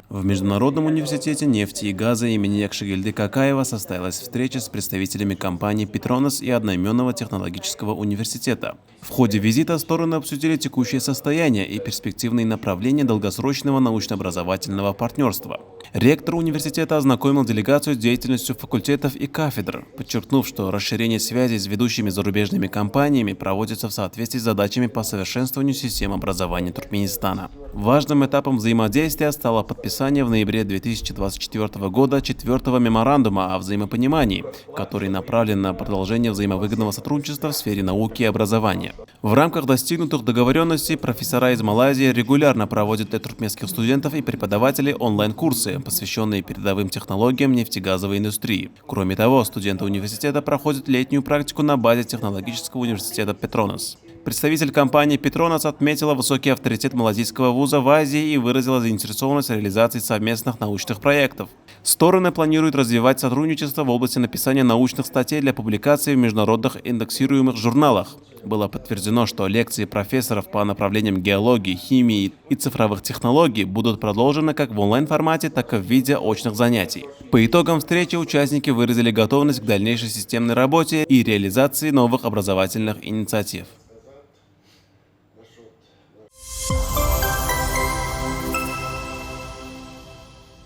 В Международном университете нефти и газа имени Якшигильды Какаева состоялась встреча с представителями компании «Петронас» и одноименного технологического университета. В ходе визита стороны обсудили текущее состояние и перспективные направления долгосрочного научно-образовательного партнерства. Ректор университета ознакомил делегацию с деятельностью факультетов и кафедр, подчеркнув, что расширение связей с ведущими зарубежными компаниями проводится в соответствии с задачами по совершенствованию систем образования Туркменистана. Важным этапом взаимодействия стало подписание в ноябре 2024 года 4-го меморандума о взаимопонимании, который направлен на продолжение взаимовыгодного сотрудничества в сфере науки и образования. В рамках достигнутых договоренностей профессора из Малайзии регулярно проводят для туркменских студентов и преподавателей онлайн-курсы, посвященные передовым технологиям нефтегазовой индустрии. Кроме того, студенты университета проходят летнюю практику на базе технологического университета «Петронас». Представитель компании «Петронас» отметила высокий авторитет малазийского вуза в Азии и выразила заинтересованность в реализации совместных научных проектов. Стороны планируют развивать сотрудничество в области написания научных статей для публикации в международных индексируемых журналах. Было подтверждено, что лекции профессоров по направлениям геологии, химии и цифровых технологий будут продолжены как в онлайн-формате, так и в виде очных занятий. По итогам встречи участники выразили готовность к дальнейшей системной работе и реализации новых образовательных инициатив.